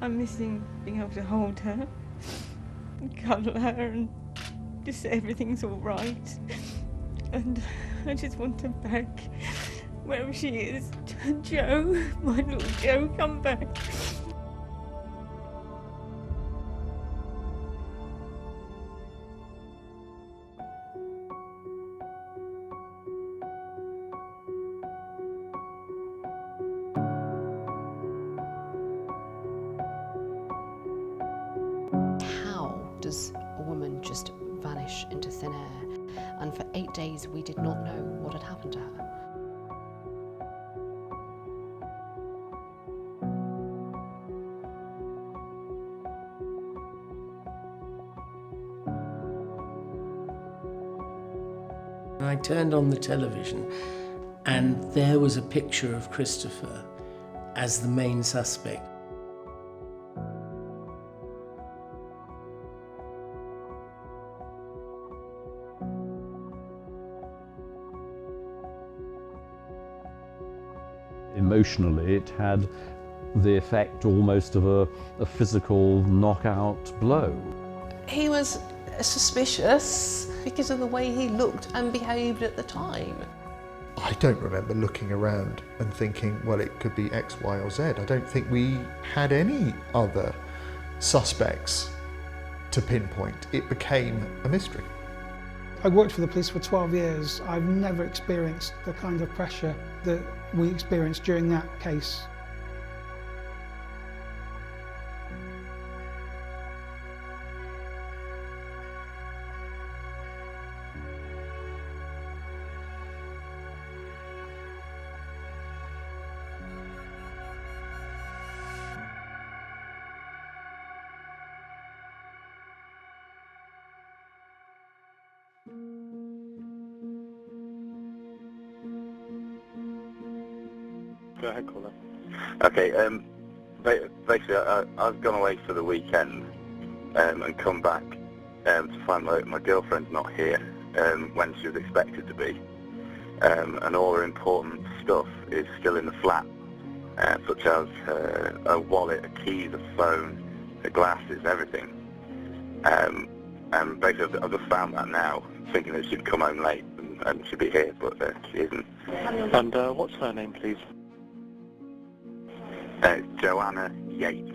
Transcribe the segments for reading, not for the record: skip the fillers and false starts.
I'm missing being able to hold her, cuddle her and just say everything's all right. And I just want her back, wherever she is. Joe, my little Joe, come back. How does a woman just vanish into thin air? And for 8 days we did not know what had happened to her. I turned on the television and there was a picture of Christopher as the main suspect. Emotionally, it had the effect almost of a physical knockout blow. He was suspicious because of the way he looked and behaved at the time. I don't remember looking around and thinking, well, it could be X, Y, or Z. I don't think we had any other suspects to pinpoint. It became a mystery. I worked for the police for 12 years. I've never experienced the kind of pressure that we experienced during that case. Go ahead, caller. Okay, basically I've gone away for the weekend and come back to find my girlfriend's not here when she was expected to be, and all her important stuff is still in the flat, such as her wallet, her keys, her phone, her glasses, everything. And basically I've just found that now, thinking that she'd come home late and she'd be here, but she isn't. And what's her name, please? Joanna Yeates.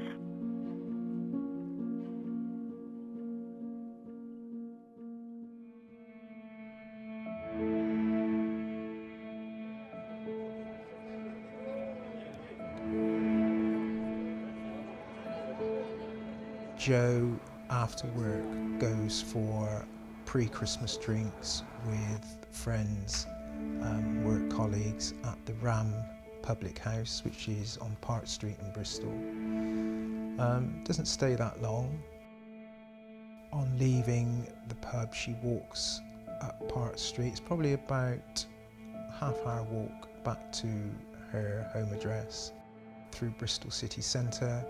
Joe, after work, goes for pre-Christmas drinks with friends, work colleagues at the Ram Public House, which is on Park Street in Bristol. Doesn't stay that long. On leaving the pub, she walks up Park Street. It's probably about a half-hour walk back to her home address through Bristol city centre.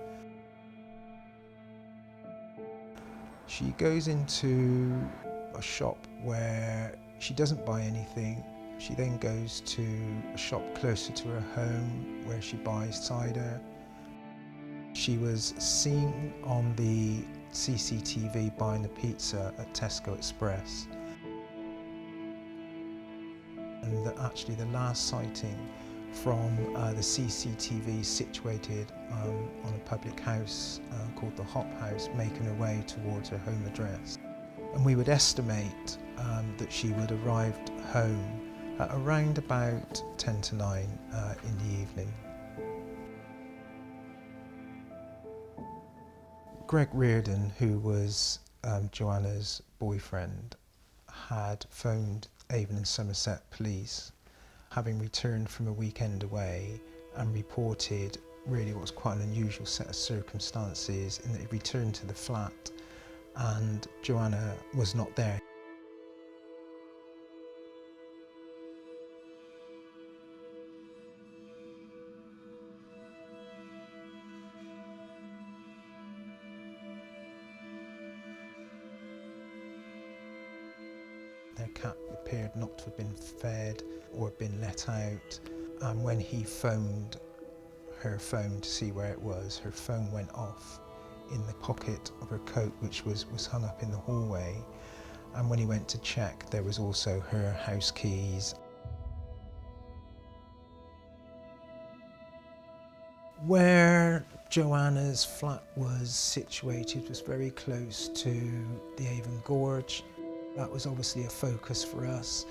She goes into a shop where she doesn't buy anything. She then goes to a shop closer to her home where she buys cider. She was seen on the CCTV buying a pizza at Tesco Express. And actually the last sighting from the CCTV situated on a public house called the Hop House, making her way towards her home address. And we would estimate that she would have arrived home at around about 10 to 9 in the evening. Greg Reardon, who was Joanna's boyfriend, had phoned Avon and Somerset police, having returned from a weekend away, and reported really what was quite an unusual set of circumstances in that he returned to the flat and Joanna was not there. Their cat appeared not to have been fed or been let out, and when he phoned her phone to see where it was. Her phone went off in the pocket of her coat, which was hung up in the hallway. And when he went to check, there was also her house keys. Where Joanna's flat was situated was very close to the Avon Gorge. That was obviously a focus for us.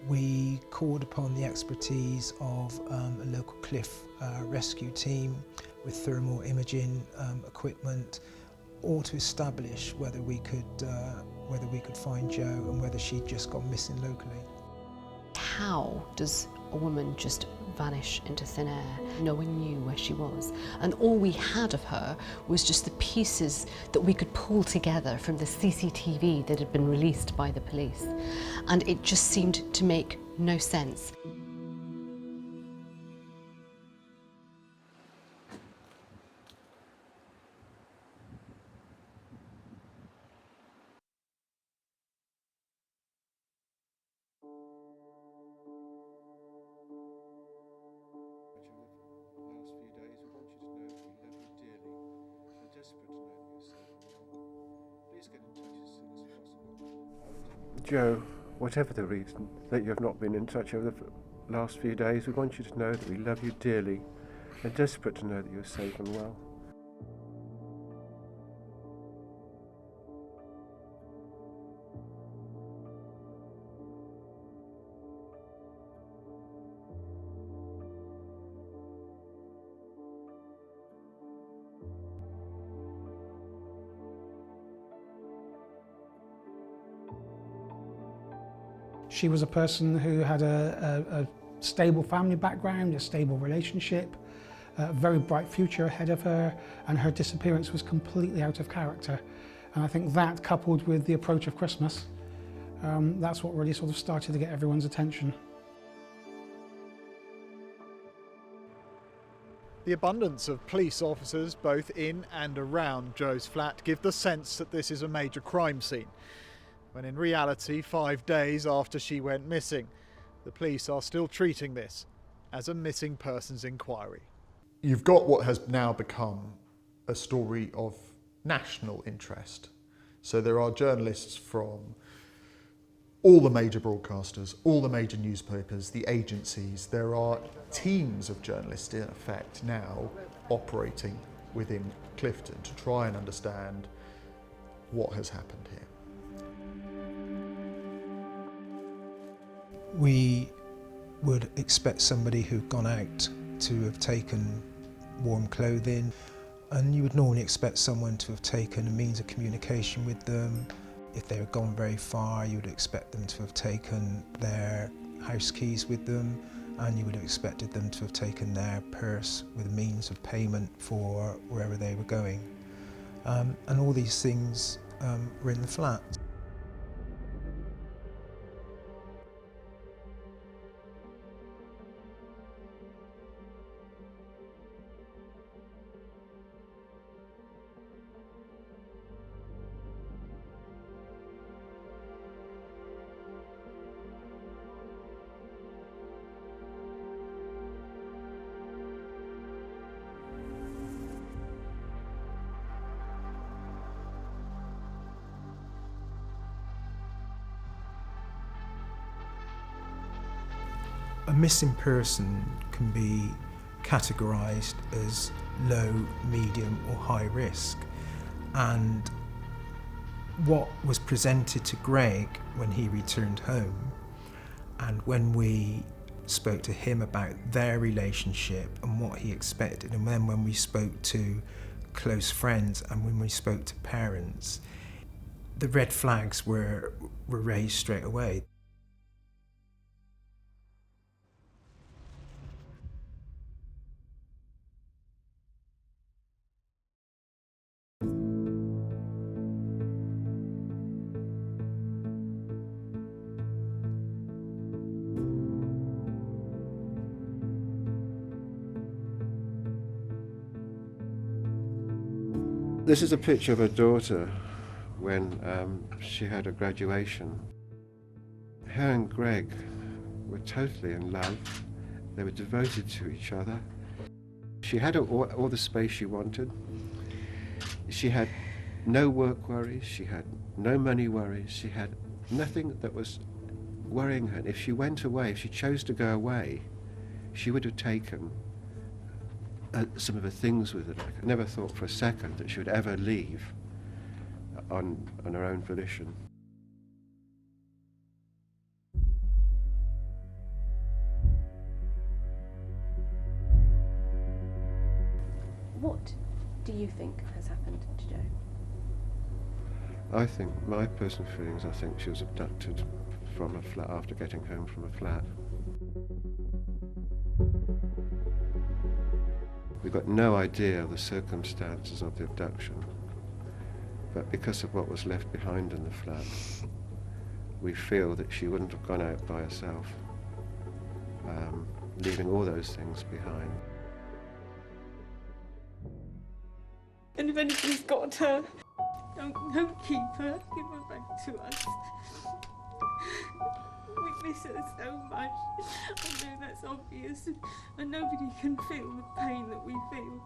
We called upon the expertise of a local cliff rescue team with thermal imaging equipment, all to establish whether we could find Jo and whether she'd just gone missing locally. How does a woman just vanish into thin air? No one knew where she was, and all we had of her was just the pieces that we could pull together from the CCTV that had been released by the police, and it just seemed to make no sense. Jo, whatever the reason that you have not been in touch over the last few days, we want you to know that we love you dearly and desperate to know that you're safe and well. She was a person who had a stable family background, a stable relationship, a very bright future ahead of her, and her disappearance was completely out of character. And I think that, coupled with the approach of Christmas, that's what really sort of started to get everyone's attention. The abundance of police officers both in and around Jo's flat give the sense that this is a major crime scene, when in reality, 5 days after she went missing, the police are still treating this as a missing persons inquiry. You've got what has now become a story of national interest. So there are journalists from all the major broadcasters, all the major newspapers, the agencies. There are teams of journalists in effect now operating within Clifton to try and understand what has happened here. We would expect somebody who'd gone out to have taken warm clothing, and you would normally expect someone to have taken a means of communication with them. If they had gone very far, you would expect them to have taken their house keys with them, and you would have expected them to have taken their purse with a means of payment for wherever they were going. And all these things were in the flat. A missing person can be categorised as low, medium or high risk, and what was presented to Greg when he returned home, and when we spoke to him about their relationship and what he expected, and then when we spoke to close friends and when we spoke to parents, the red flags were raised straight away. This is a picture of her daughter when she had her graduation. Her and Greg were totally in love. They were devoted to each other. She had all the space she wanted. She had no work worries, she had no money worries, she had nothing that was worrying her. If she went away, if she chose to go away, she would have taken some of her things with her. I never thought for a second that she would ever leave on her own volition. What do you think has happened to Jo? I think, my personal feelings, I think she was abducted from a flat after getting home from a flat. We've got no idea of the circumstances of the abduction, but because of what was left behind in the flat, we feel that she wouldn't have gone out by herself, leaving all those things behind. And if anybody's got her, don't keep her, give her back to us. We miss her so much. I know that's obvious, and nobody can feel the pain that we feel.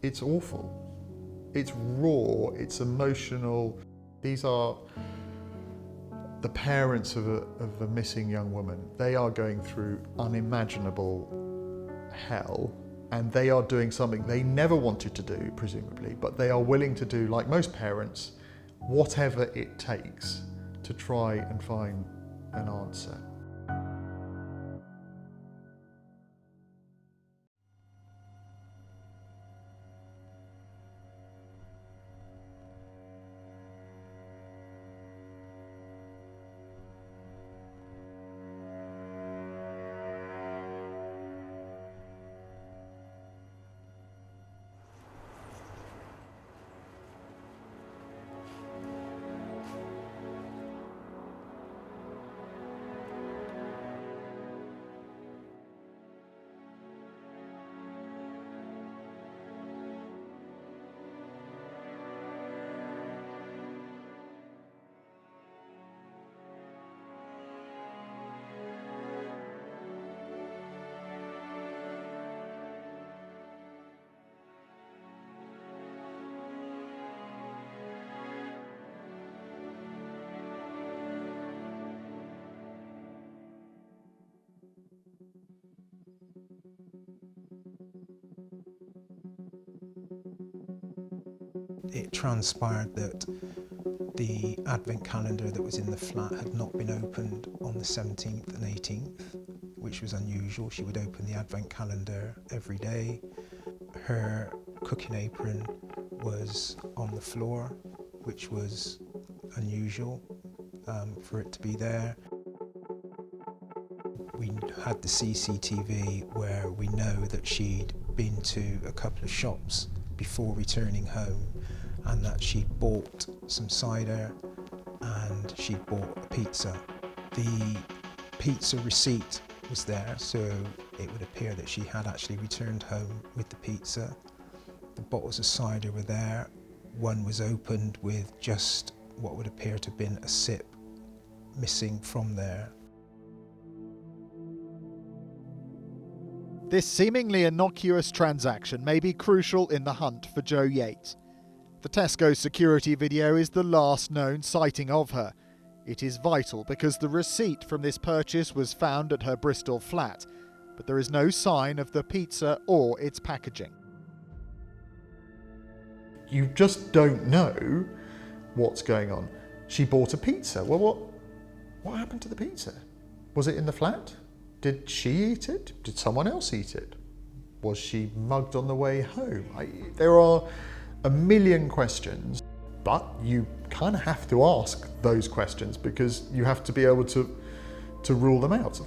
It's awful. It's raw, it's emotional. These are the parents of a missing young woman. They are going through unimaginable hell, and they are doing something they never wanted to do, presumably, but they are willing to do, like most parents, whatever it takes to try and find an answer. It transpired that the advent calendar that was in the flat had not been opened on the 17th and 18th, which was unusual. She would open the advent calendar every day. Her cooking apron was on the floor, which was unusual for it to be there. We had the CCTV where we know that she'd been to a couple of shops before returning home, and that she'd bought some cider and she'd bought a pizza. The pizza receipt was there, so it would appear that she had actually returned home with the pizza. The bottles of cider were there. One was opened with just what would appear to have been a sip missing from there. This seemingly innocuous transaction may be crucial in the hunt for Jo Yeates. The Tesco security video is the last known sighting of her. It is vital because the receipt from this purchase was found at her Bristol flat, but there is no sign of the pizza or its packaging. You just don't know what's going on. She bought a pizza. Well, what happened to the pizza? Was it in the flat? Did she eat it? Did someone else eat it? Was she mugged on the way home? There are a million questions, but you kind of have to ask those questions because you have to be able to rule them out.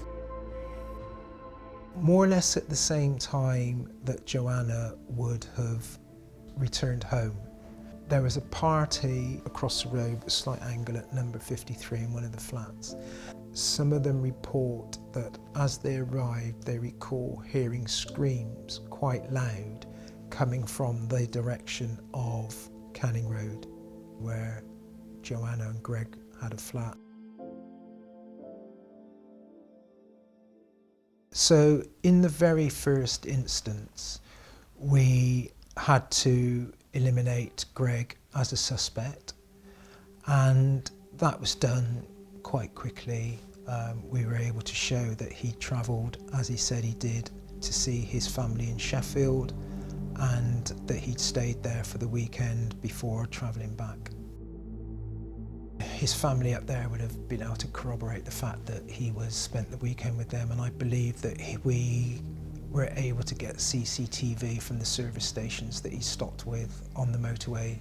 More or less at the same time that Joanna would have returned home, there was a party across the road at a slight angle at number 53 in one of the flats. Some of them report that as they arrived, they recall hearing screams quite loud coming from the direction of Canning Road, where Joanna and Greg had a flat. So in the very first instance, we had to eliminate Greg as a suspect, and that was done quite quickly. We were able to show that he travelled, as he said he did, to see his family in Sheffield, and that he'd stayed there for the weekend before travelling back. His family up there would have been able to corroborate the fact that he spent the weekend with them, and I believe that we were able to get CCTV from the service stations that he stopped with on the motorway.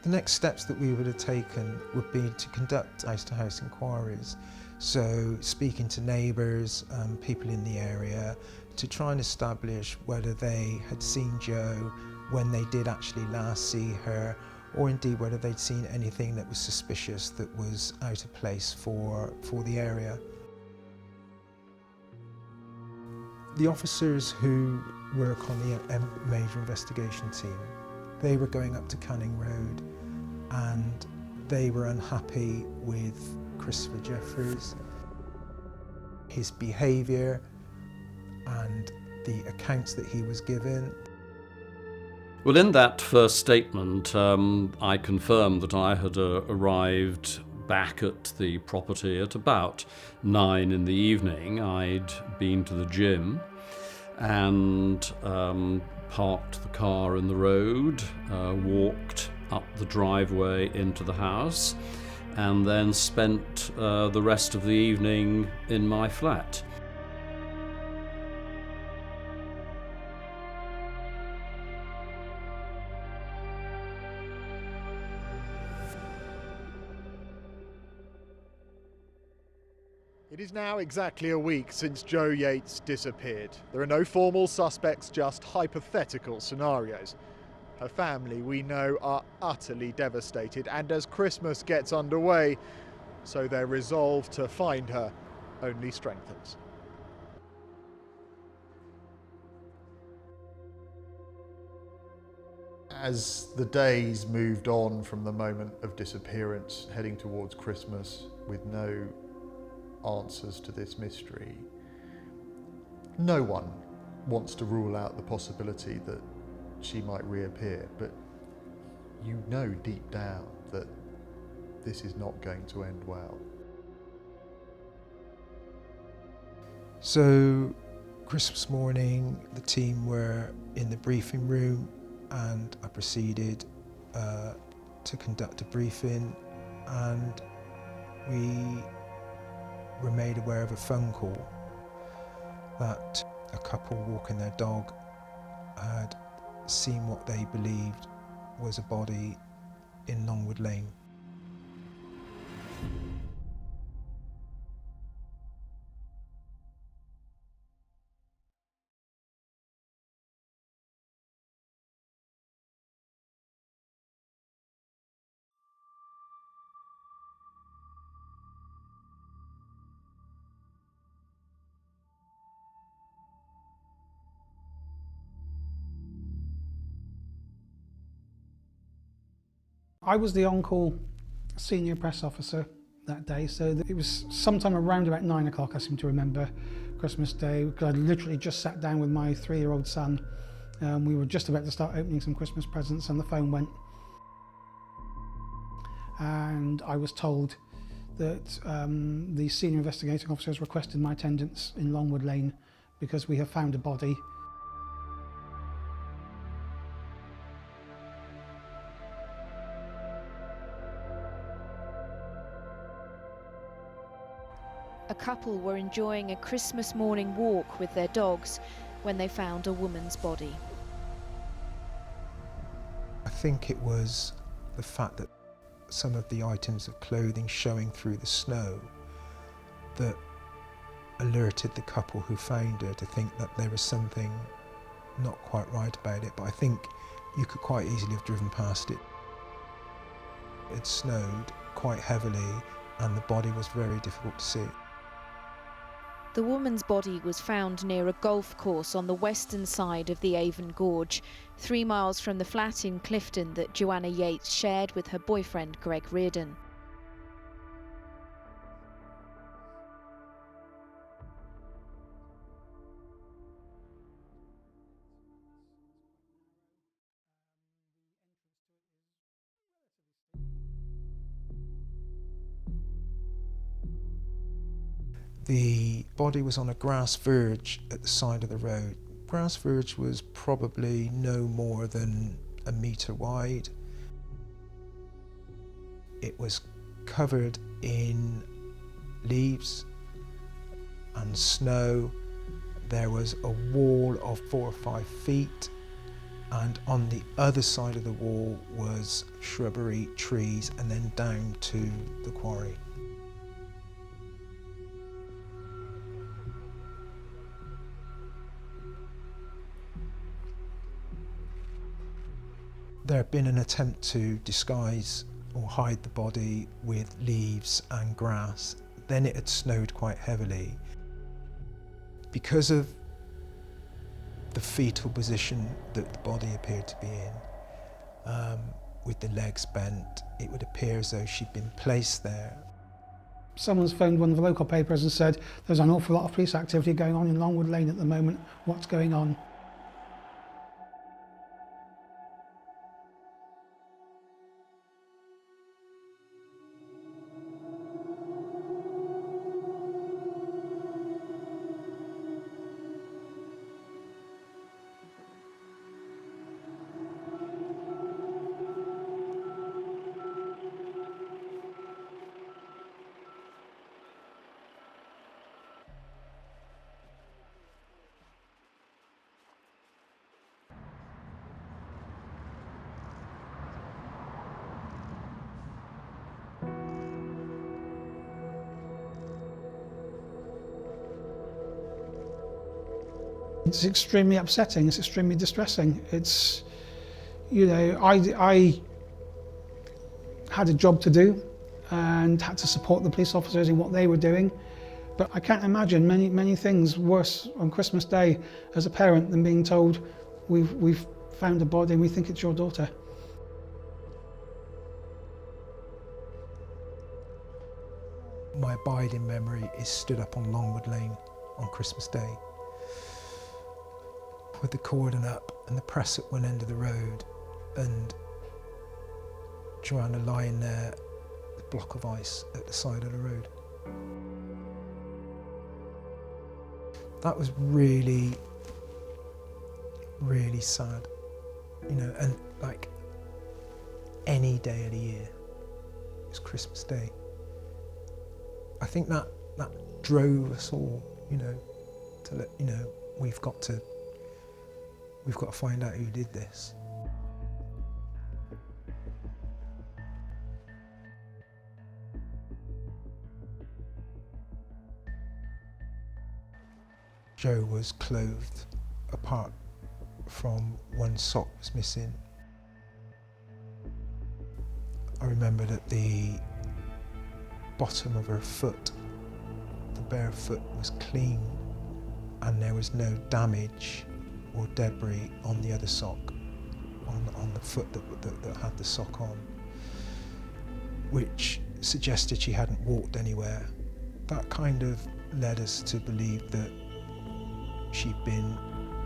The next steps that we would have taken would be to conduct house-to-house inquiries, so speaking to neighbours, people in the area, to try and establish whether they had seen Jo when they did actually last see her, or indeed whether they'd seen anything that was suspicious that was out of place for the area. The officers who work on the major investigation team, they were going up to Canning Road and they were unhappy with Christopher Jeffries, his behaviour and the accounts that he was given. Well, in that first statement, I confirmed that I had arrived back at the property at about 9 in the evening. I'd been to the gym and parked the car in the road, walked up the driveway into the house, and then spent the rest of the evening in my flat. It is now exactly a week since Jo Yeates disappeared. There are no formal suspects, just hypothetical scenarios. Her family, we know, are utterly devastated, and as Christmas gets underway, so their resolve to find her only strengthens. As the days moved on from the moment of disappearance, heading towards Christmas with no answers to this mystery, no one wants to rule out the possibility that she might reappear, but you know deep down that this is not going to end well. So Christmas morning, the team were in the briefing room and I proceeded to conduct a briefing, and we were made aware of a phone call that a couple walking their dog had seen what they believed was a body in Longwood Lane. I was the on-call senior press officer that day, so it was sometime around about 9 o'clock, I seem to remember, Christmas Day, because I literally just sat down with my 3-year-old son. We were just about to start opening some Christmas presents and the phone went. And I was told that the senior investigating officers requested my attendance in Longwood Lane because we have found a body. A couple were enjoying a Christmas morning walk with their dogs when they found a woman's body. I think it was the fact that some of the items of clothing showing through the snow that alerted the couple who found her to think that there was something not quite right about it, but I think you could quite easily have driven past it. It snowed quite heavily and the body was very difficult to see. The woman's body was found near a golf course on the western side of the Avon Gorge, 3 miles from the flat in Clifton that Joanna Yeates shared with her boyfriend Greg Reardon. The body was on a grass verge at the side of the road. Grass verge was probably no more than a metre wide. It was covered in leaves and snow. There was a wall of 4 or 5 feet, and on the other side of the wall was shrubbery, trees, and then down to the quarry. There had been an attempt to disguise or hide the body with leaves and grass. Then it had snowed quite heavily. Because of the fetal position that the body appeared to be in, with the legs bent, it would appear as though she'd been placed there. Someone's phoned one of the local papers and said, there's an awful lot of police activity going on in Longwood Lane at the moment. What's going on? It's extremely upsetting, it's extremely distressing. It's, you know, I had a job to do and had to support the police officers in what they were doing, but I can't imagine many things worse on Christmas Day as a parent than being told, we've found a body and we think it's your daughter. My abiding memory is stood up on Longwood Lane on Christmas Day, with the cordon up and the press at one end of the road, and Joanna lying there, the block of ice at the side of the road. That was really, really sad, you know, and like any day of the year, it was Christmas Day. I think that drove us all, you know, to let, you know, we've got to find out who did this. Jo was clothed apart from one sock was missing. I remember that the bottom of her foot, the bare foot, was clean and there was no damage or debris on the other sock, on the foot that had the sock on, which suggested she hadn't walked anywhere. That kind of led us to believe that she'd been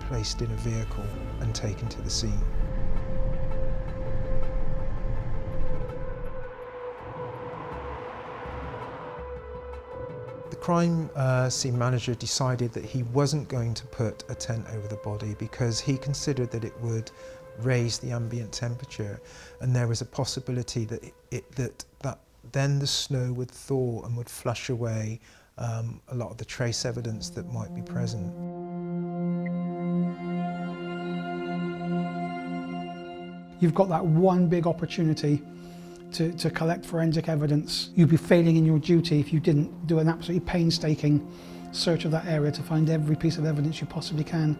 placed in a vehicle and taken to the scene. The crime scene manager decided that he wasn't going to put a tent over the body because he considered that it would raise the ambient temperature, and there was a possibility that then the snow would thaw and would flush away a lot of the trace evidence that might be present. You've got that one big opportunity to collect forensic evidence. You'd be failing in your duty if you didn't do an absolutely painstaking search of that area to find every piece of evidence you possibly can.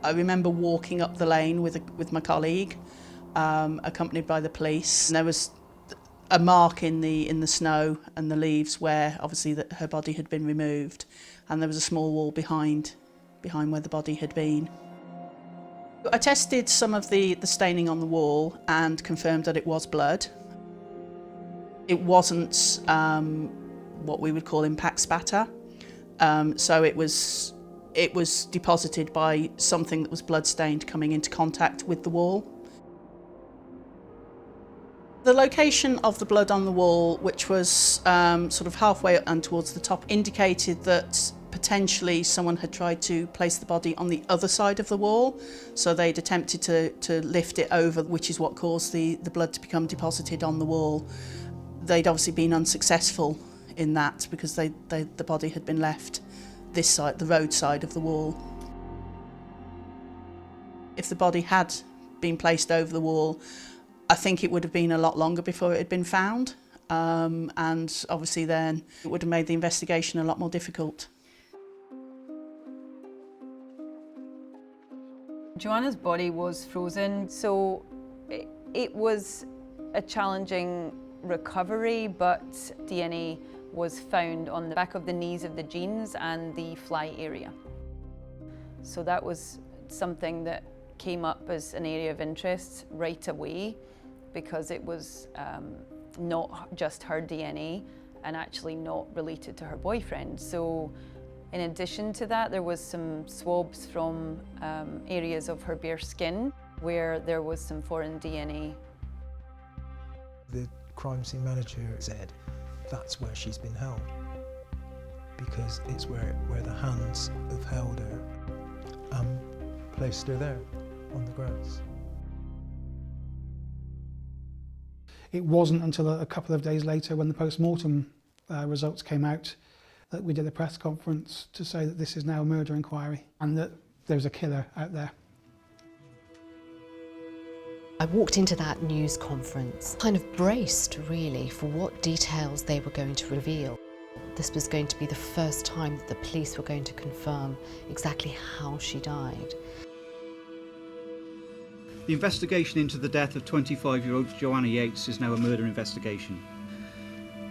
I remember walking up the lane with my colleague, accompanied by the police. And there was a mark in the snow and the leaves where obviously her body had been removed, and there was a small wall behind where the body had been. I tested some of the staining on the wall and confirmed that it was blood. It wasn't what we would call impact spatter, so it was deposited by something that was blood stained coming into contact with the wall. The location of the blood on the wall, which was sort of halfway and towards the top, indicated that potentially someone had tried to place the body on the other side of the wall. So they'd attempted to lift it over, which is what caused the blood to become deposited on the wall. They'd obviously been unsuccessful in that because the body had been left this side, the road side of the wall. If the body had been placed over the wall, I think it would have been a lot longer before it had been found, and obviously then it would have made the investigation a lot more difficult. Joanna's body was frozen, so it was a challenging recovery, but DNA was found on the back of the knees of the jeans and the fly area. So that was something that came up as an area of interest right away, because it was not just her DNA and actually not related to her boyfriend. So in addition to that, there was some swabs from areas of her bare skin where there was some foreign DNA. The crime scene manager said that's where she's been held, because it's where the hands have held her and placed her there on the grass. It wasn't until a couple of days later, when the post-mortem results came out, that we did a press conference to say that this is now a murder inquiry and that there's a killer out there. I walked into that news conference kind of braced really for what details they were going to reveal. This was going to be the first time that the police were going to confirm exactly how she died. The investigation into the death of 25-year-old Joanna Yeates is now a murder investigation.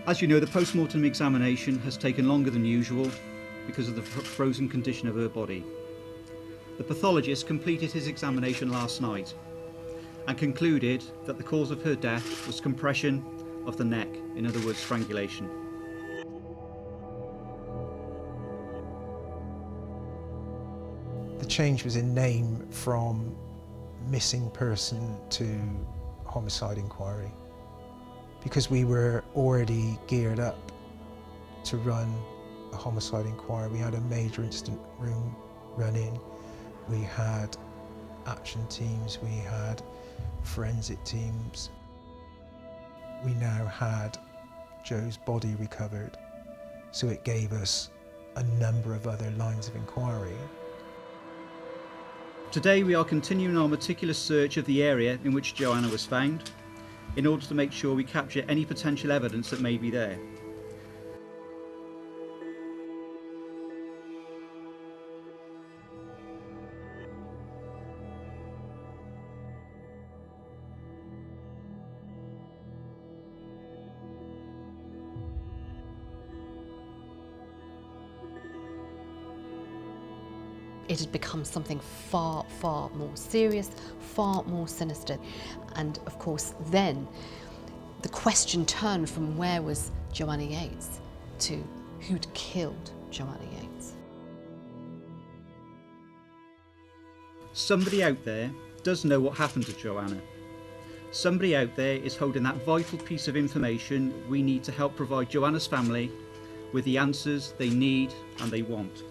As you know, the post-mortem examination has taken longer than usual because of the frozen condition of her body. The pathologist completed his examination last night and concluded that the cause of her death was compression of the neck, in other words, strangulation. The change was in name from missing person to homicide inquiry, because we were already geared up to run a homicide inquiry. We had a major incident room running, we had action teams, we had forensic teams. We now had Jo's body recovered, so it gave us a number of other lines of inquiry. Today we are continuing our meticulous search of the area in which Joanna was found, in order to make sure we capture any potential evidence that may be there. It had become something far, far more serious, far more sinister. And of course, then the question turned from where was Joanna Yeates to who'd killed Joanna Yeates. Somebody out there does know what happened to Joanna. Somebody out there is holding that vital piece of information we need to help provide Joanna's family with the answers they need and they want.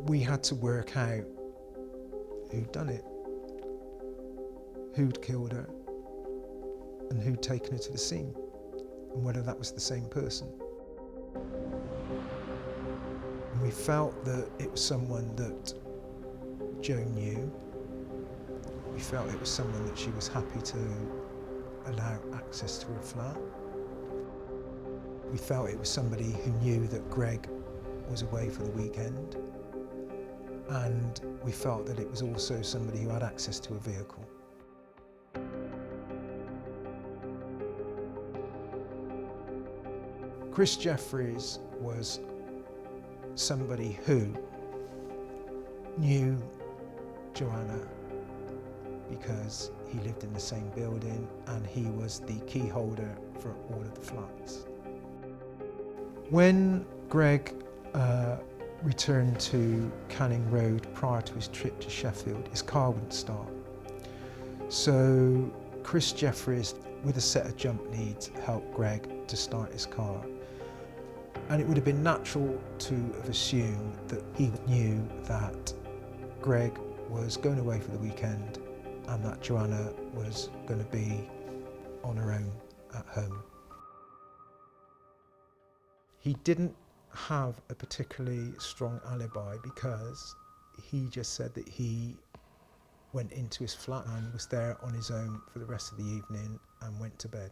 We had to work out who'd done it, who'd killed her, and who'd taken her to the scene, and whether that was the same person. And we felt that it was someone that Jo knew. We felt it was someone that she was happy to allow access to her flat. We felt it was somebody who knew that Greg was away for the weekend. And we felt that it was also somebody who had access to a vehicle. Chris Jeffries was somebody who knew Joanna because he lived in the same building and he was the key holder for all of the flats. When Greg returned to Canning Road prior to his trip to Sheffield, his car wouldn't start. So Chris Jeffries, with a set of jump leads, helped Greg to start his car. And it would have been natural to have assumed that he knew that Greg was going away for the weekend and that Joanna was going to be on her own at home. He didn't have a particularly strong alibi because he just said that he went into his flat and was there on his own for the rest of the evening and went to bed.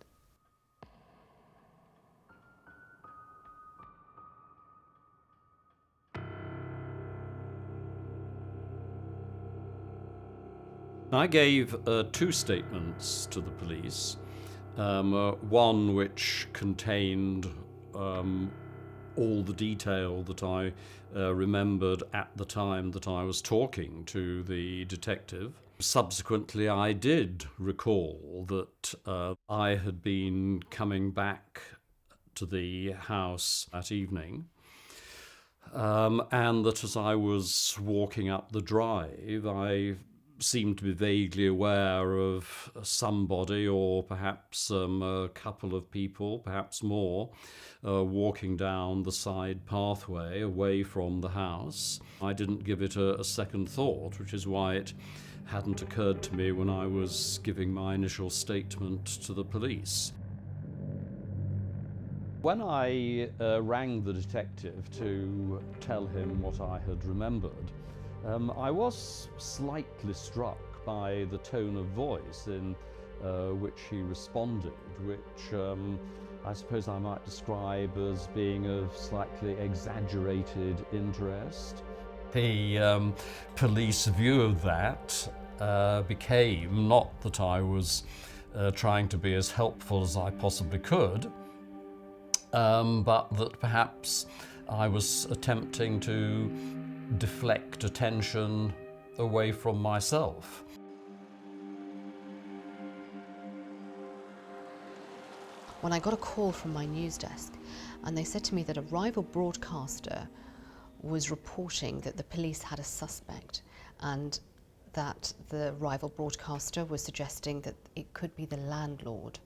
I gave two statements to the police, one which contained all the detail that I remembered at the time that I was talking to the detective. Subsequently, I did recall that I had been coming back to the house that evening, and that as I was walking up the drive, I seemed to be vaguely aware of somebody, or perhaps a couple of people, perhaps more, walking down the side pathway away from the house. I didn't give it a second thought, which is why it hadn't occurred to me when I was giving my initial statement to the police. When I rang the detective to tell him what I had remembered, I was slightly struck by the tone of voice in which he responded, which I suppose I might describe as being of slightly exaggerated interest. The police view of that became not that I was trying to be as helpful as I possibly could, but that perhaps I was attempting to deflect attention away from myself. When I got a call from my news desk and they said to me that a rival broadcaster was reporting that the police had a suspect and that the rival broadcaster was suggesting that it could be the landlord.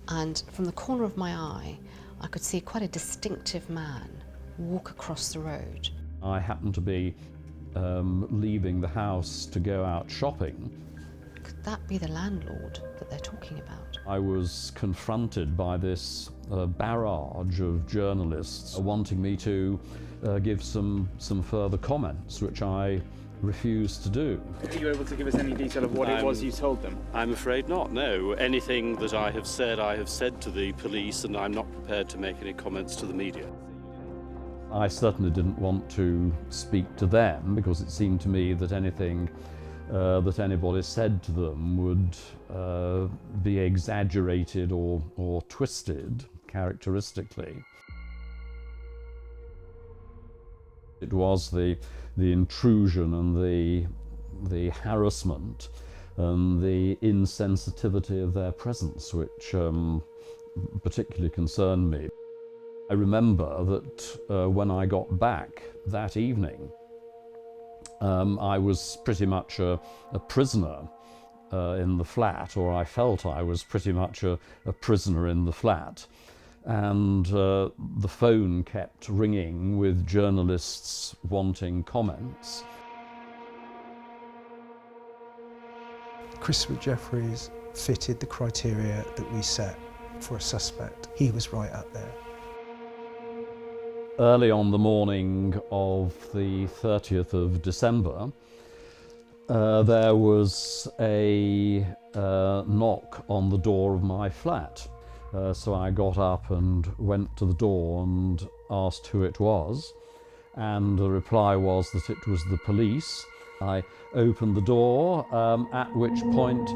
And from the corner of my eye, I could see quite a distinctive man walk across the road. I happened to be leaving the house to go out shopping. Could that be the landlord that they're talking about? I was confronted by this barrage of journalists wanting me to give some further comments, which I refused to do. Are you able to give us any detail of what it was you told them? I'm afraid not, no. Anything that I have said to the police, and I'm not prepared to make any comments to the media. I certainly didn't want to speak to them because it seemed to me that anything that anybody said to them would be exaggerated or twisted characteristically. It was the intrusion and the harassment and the insensitivity of their presence which particularly concerned me. I remember that when I got back that evening, I was pretty much a prisoner in the flat, or I felt I was pretty much a prisoner in the flat. And the phone kept ringing with journalists wanting comments. Christopher Jeffries fitted the criteria that we set for a suspect. He was right up there. Early on the morning of the 30th of December, there was a knock on the door of my flat. So I got up and went to the door and asked who it was, and the reply was that it was the police. I opened the door, at which point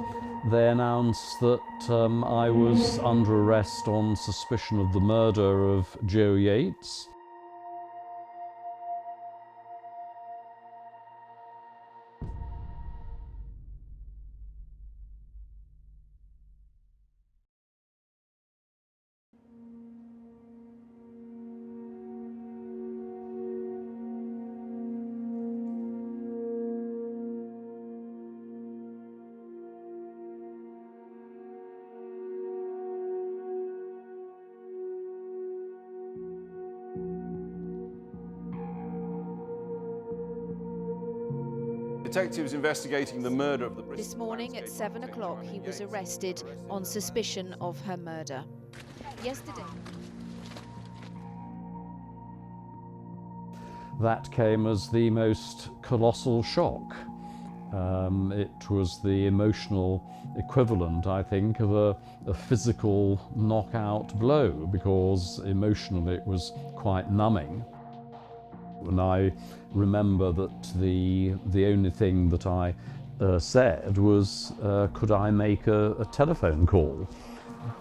they announced that I was under arrest on suspicion of the murder of Jo Yeates. Detectives investigating the murder of the Bristol. This morning at 7 o'clock, he was arrested on suspicion of her murder. Yesterday. That came as the most colossal shock. It was the emotional equivalent, I think, of a physical knockout blow, because emotionally it was quite numbing. And I remember that the only thing that I said was, could I make a telephone call?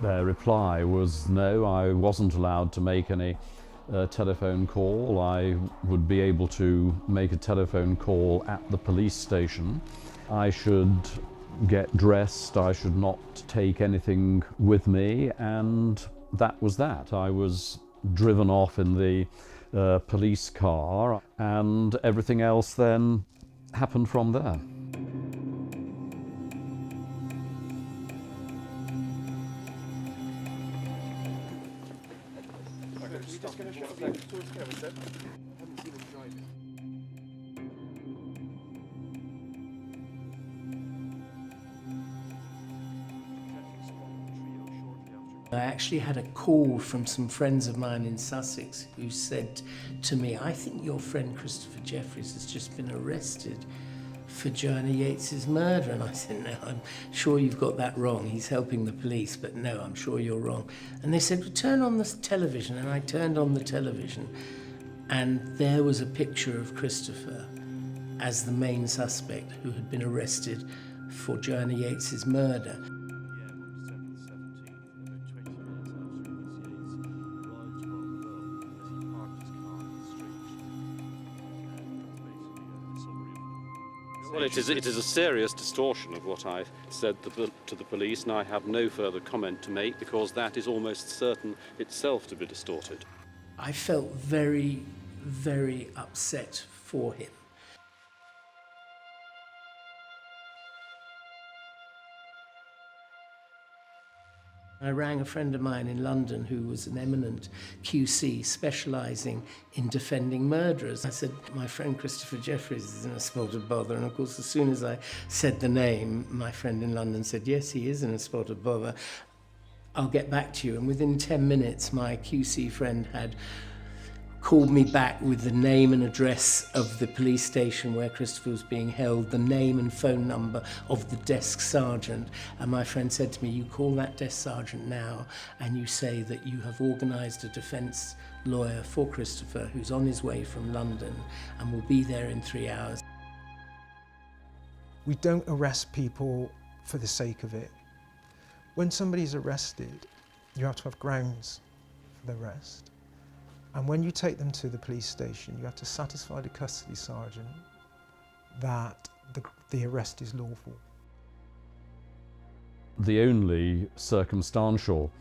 Their reply was no, I wasn't allowed to make any telephone call. I would be able to make a telephone call at the police station. I should get dressed, I should not take anything with me, and that was that. I was driven off in the police car, and everything else then happened from there. I actually had a call from some friends of mine in Sussex who said to me, I think your friend Christopher Jeffries has just been arrested for Joanna Yeates' murder. And I said, no, I'm sure you've got that wrong. He's helping the police, but no, I'm sure you're wrong. And they said, well, turn on the television. And I turned on the television, and there was a picture of Christopher as the main suspect who had been arrested for Joanna Yeates' murder. Well, it is a serious distortion of what I said to the police, and I have no further comment to make, because that is almost certain itself to be distorted. I felt very, very upset for him. I rang a friend of mine in London who was an eminent QC specialising in defending murderers. I said, my friend Christopher Jeffries is in a spot of bother. And of course, as soon as I said the name, my friend in London said, yes, he is in a spot of bother. I'll get back to you. And within 10 minutes, my QC friend had called me back with the name and address of the police station where Christopher was being held, the name and phone number of the desk sergeant. And my friend said to me, you call that desk sergeant now and you say that you have organised a defence lawyer for Christopher who's on his way from London and will be there in 3 hours. We don't arrest people for the sake of it. When somebody's arrested, you have to have grounds for the arrest. And when you take them to the police station, you have to satisfy the custody sergeant that the arrest is lawful. The only circumstantial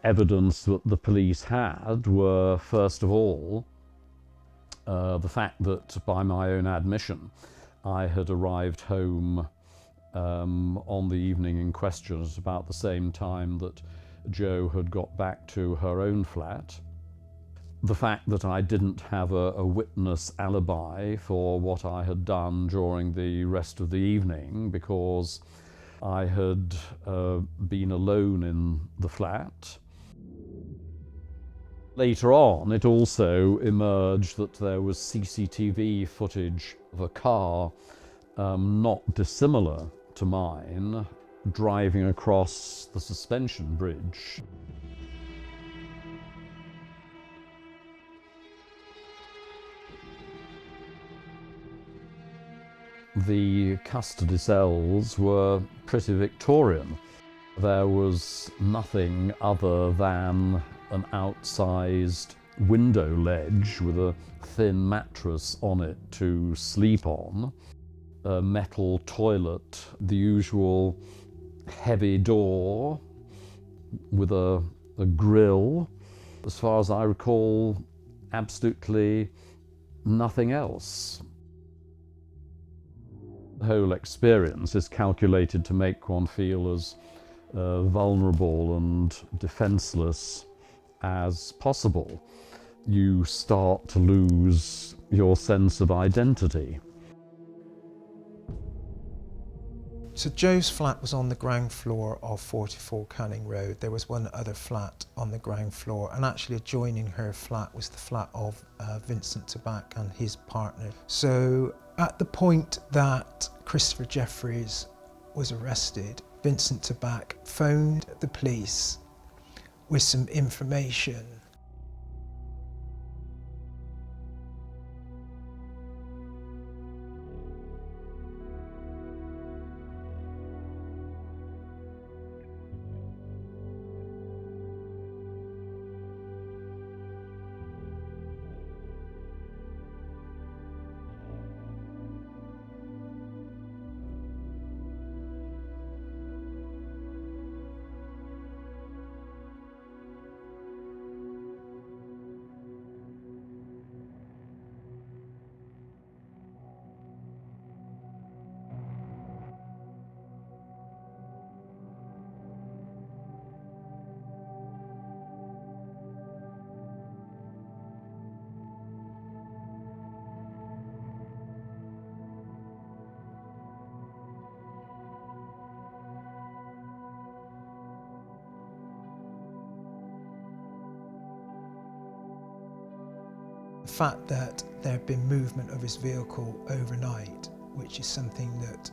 evidence that the police had were, first of all, the fact that, by my own admission, I had arrived home on the evening in question at about the same time that Jo had got back to her own flat. The fact that I didn't have a witness alibi for what I had done during the rest of the evening, because I had been alone in the flat. Later on, it also emerged that there was CCTV footage of a car not dissimilar to mine driving across the suspension bridge. The custody cells were pretty Victorian. There was nothing other than an outsized window ledge with a thin mattress on it to sleep on, a metal toilet, the usual heavy door with a grill. As far as I recall, absolutely nothing else. The whole experience is calculated to make one feel as vulnerable and defenseless as possible. You start to lose your sense of identity. So Jo's flat was on the ground floor of 44 Canning Road. There was one other flat on the ground floor, and actually adjoining her flat was the flat of Vincent Tabak and his partner. So at the point that Christopher Jeffries was arrested, Vincent Tabak phoned the police with some information. The fact that there had been movement of his vehicle overnight, which is something that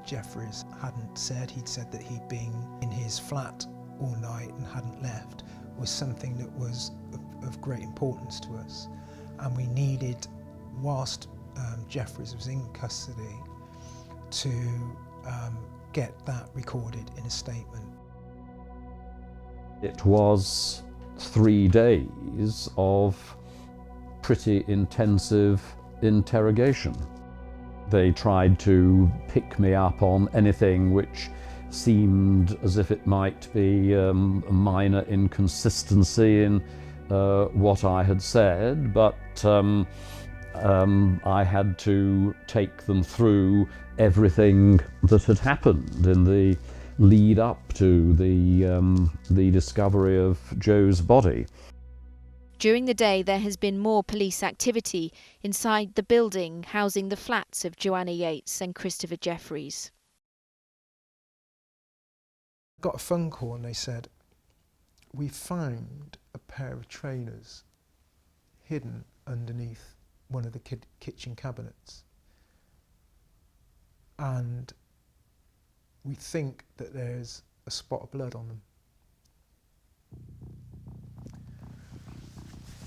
Jeffries hadn't said. He'd said that he'd been in his flat all night and hadn't left, was something that was of great importance to us. And we needed, whilst Jeffries was in custody, to get that recorded in a statement. It was 3 days of pretty intensive interrogation. They tried to pick me up on anything which seemed as if it might be a minor inconsistency in what I had said, but I had to take them through everything that had happened in the lead up to the discovery of Jo's body. During the day, there has been more police activity inside the building housing the flats of Joanna Yeates and Christopher Jeffries. I got a phone call and they said, "We found a pair of trainers hidden underneath one of the kitchen cabinets, and we think that there's a spot of blood on them."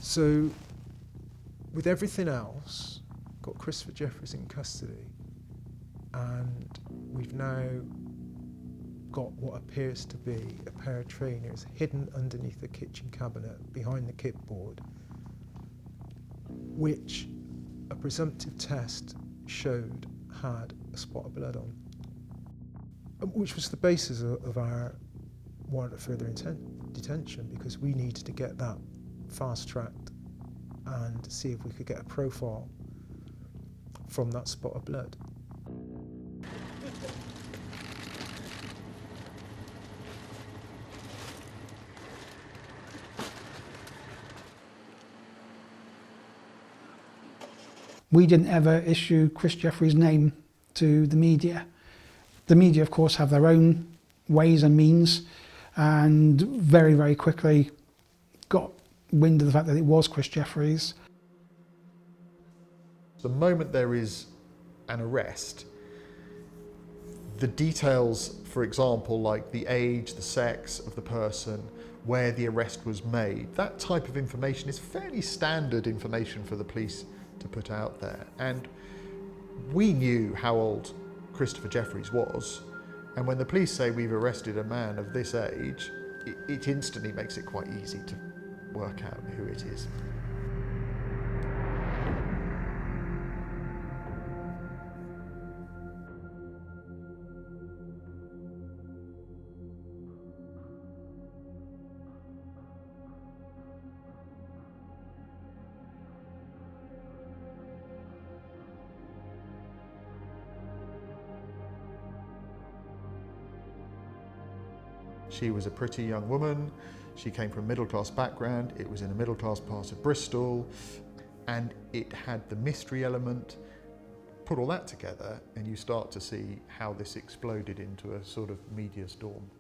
So, with everything else, got Christopher Jeffries in custody, and we've now got what appears to be a pair of trainers hidden underneath the kitchen cabinet behind the kipboard, which a presumptive test showed had a spot of blood on, which was the basis of our warrant of further detention, because we needed to get that fast-tracked and see if we could get a profile from that spot of blood. We didn't ever issue Chris Jeffries' name to the media. The media, of course, have their own ways and means, and very, very quickly got wind of the fact that it was Chris Jeffries. The moment there is an arrest, the details, for example, like the age, the sex of the person, where the arrest was made, that type of information is fairly standard information for the police to put out there. And we knew how old Christopher Jeffries was, and when the police say we've arrested a man of this age, it instantly makes it quite easy to work out who it is. She was a pretty young woman. She came from a middle-class background. It was in a middle-class part of Bristol, and it had the mystery element. put all that together and you start to see how this exploded into a sort of media storm.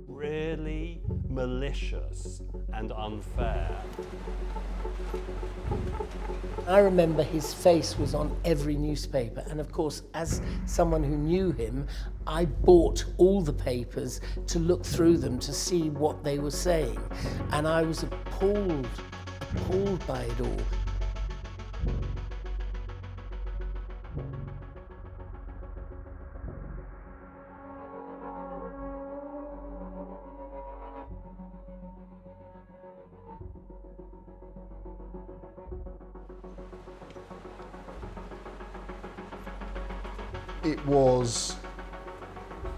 Really malicious and unfair. I remember his face was on every newspaper, and of course, as someone who knew him, I bought all the papers to look through them to see what they were saying, and I was appalled by it all. It was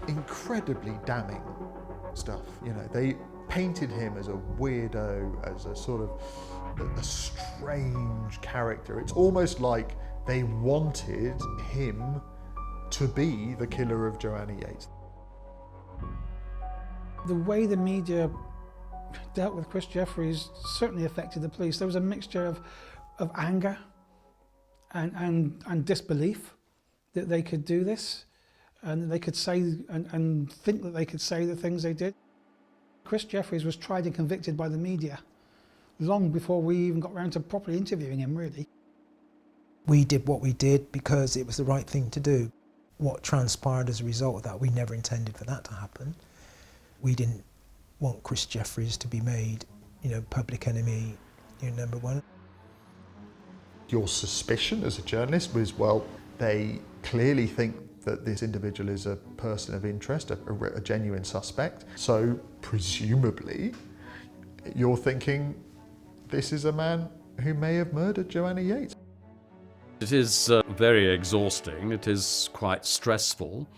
incredibly damning stuff. You know, they painted him as a weirdo, as a sort of a strange character. It's almost like they wanted him to be the killer of Joanna Yeates. The way the media dealt with Chris Jeffries certainly affected the police. There was a mixture of anger and disbelief that they could do this, and they could say and think that they could say the things they did. Chris Jeffries was tried and convicted by the media long before we even got around to properly interviewing him, really. We did what we did because it was the right thing to do. What transpired as a result of that, we never intended for that to happen. We didn't want Chris Jeffries to be made, public enemy, number one. Your suspicion as a journalist was, well, they clearly think that this individual is a person of interest, a genuine suspect. So presumably, you're thinking this is a man who may have murdered Joanna Yeates. It is very exhausting. It is quite stressful.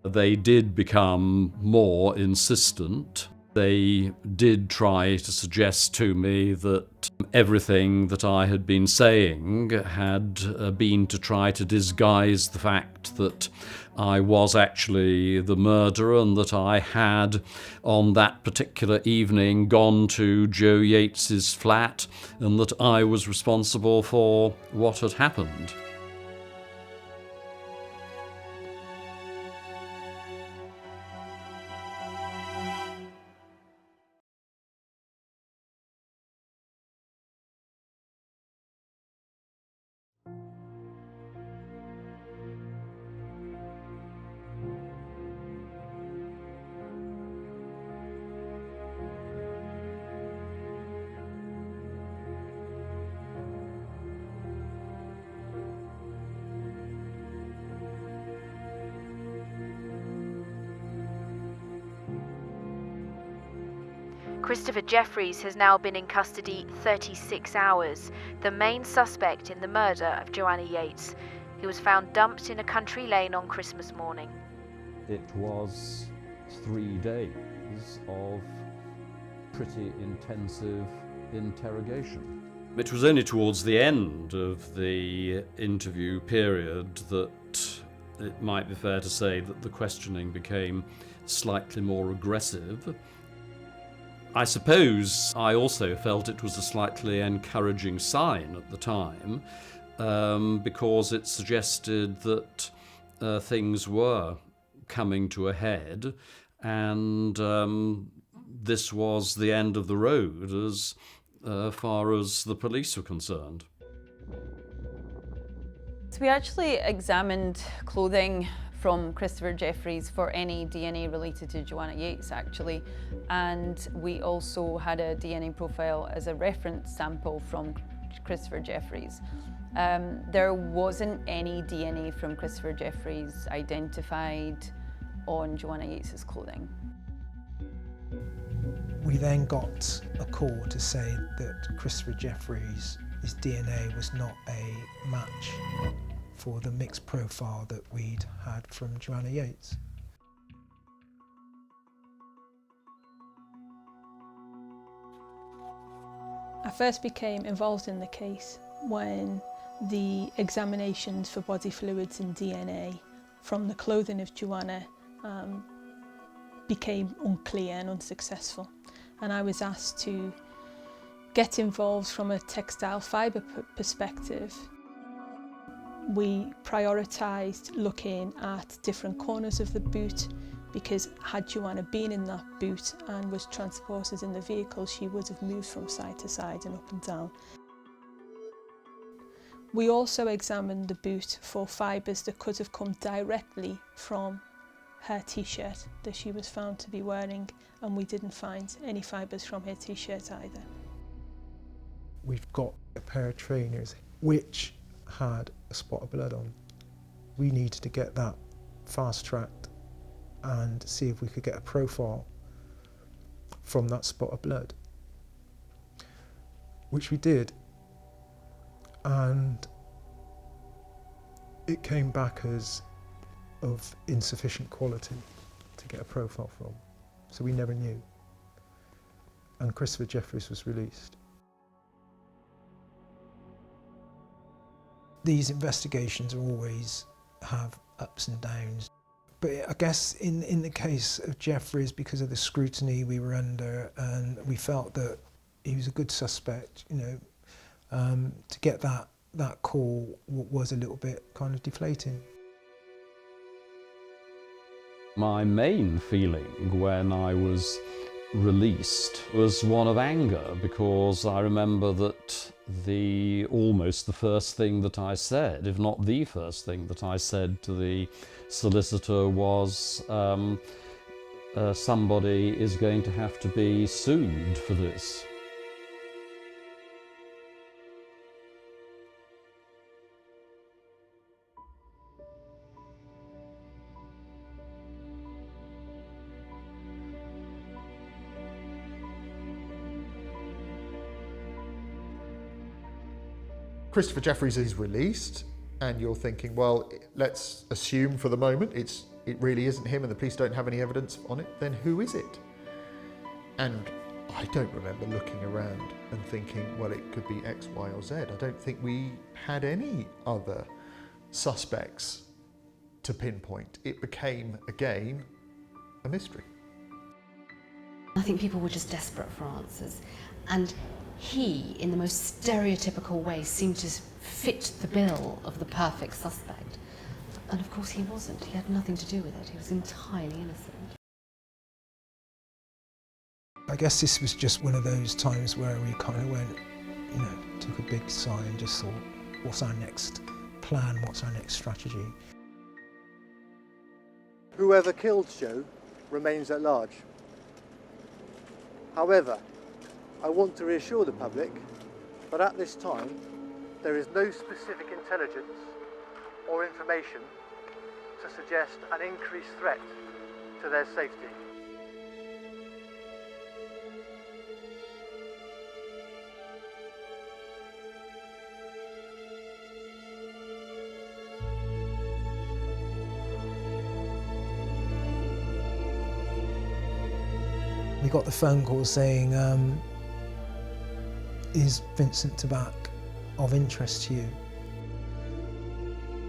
They did become more insistent. They did try to suggest to me that everything that I had been saying had been to try to disguise the fact that I was actually the murderer, and that I had, on that particular evening, gone to Joe Yates's flat, and that I was responsible for what had happened. Christopher Jeffries has now been in custody 36 hours, the main suspect in the murder of Joanna Yeates, who was found dumped in a country lane on Christmas morning. It was 3 days of pretty intensive interrogation. It was only towards the end of the interview period that it might be fair to say that the questioning became slightly more aggressive. I suppose I also felt it was a slightly encouraging sign at the time, because it suggested that things were coming to a head, and this was the end of the road as far as the police were concerned. So we actually examined clothing from Christopher Jeffries for any DNA related to Joanna Yeates, actually, and we also had a DNA profile as a reference sample from Christopher Jeffries. There wasn't any DNA from Christopher Jeffries identified on Joanna Yeates' clothing. We then got a call to say that Christopher Jeffries' DNA was not a match for the mixed profile that we'd had from Joanna Yeates. I first became involved in the case when the examinations for body fluids and DNA from the clothing of Joanna became unclear and unsuccessful, and I was asked to get involved from a textile fibre perspective. We prioritised looking at different corners of the boot, because had Joanna been in that boot and was transported in the vehicle, she would have moved from side to side and up and down. We also examined the boot for fibres that could have come directly from her t-shirt that she was found to be wearing, and we didn't find any fibres from her t-shirt either. We've got a pair of trainers which had a spot of blood on. We needed to get that fast-tracked and see if we could get a profile from that spot of blood, which we did, and it came back as of insufficient quality to get a profile from, so we never knew, and Christopher Jeffries was released. These investigations always have ups and downs. But I guess in the case of Jeffries, because of the scrutiny we were under, and we felt that he was a good suspect, you know, to get that call was a little bit kind of deflating. My main feeling when I was released was one of anger, because I remember that almost the first thing that I said, if not the first thing that I said to the solicitor was, somebody is going to have to be sued for this. Christopher Jeffries is released, and you're thinking, well, let's assume for the moment it really isn't him and the police don't have any evidence on it, then who is it? And I don't remember looking around and thinking, well, it could be X, Y, or Z. I don't think we had any other suspects to pinpoint. It became, again, a mystery. I think people were just desperate for answers, and he, in the most stereotypical way, seemed to fit the bill of the perfect suspect. And of course he wasn't. He had nothing to do with it. He was entirely innocent. I guess this was just one of those times where we kind of went, you know, took a big sigh and just thought, what's our next plan? What's our next strategy? Whoever killed Jo remains at large. However, I want to reassure the public that at this time there is no specific intelligence or information to suggest an increased threat to their safety. We got the phone call saying, is Vincent Tabak of interest to you?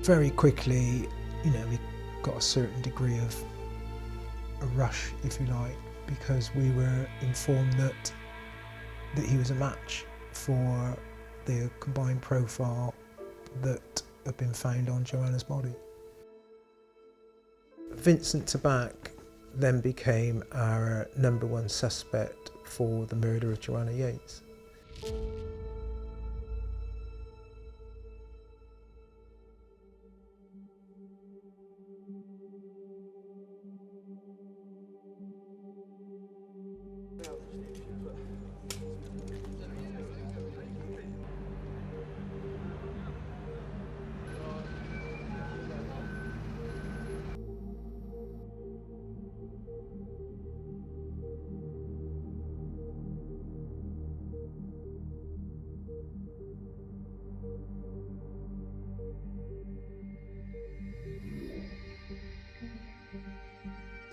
Very quickly, you know, we got a certain degree of a rush, if you like, because we were informed that he was a match for the combined profile that had been found on Joanna's body. Vincent Tabak then became our #1 suspect for the murder of Joanna Yeates.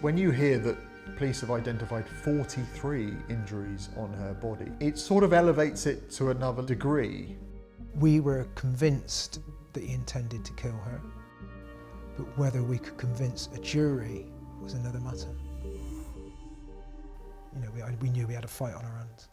When you hear that Police have identified 43 injuries on her body. It sort of elevates it to another degree. We were convinced that he intended to kill her, but whether we could convince a jury was another matter. You know, we knew we had a fight on our hands.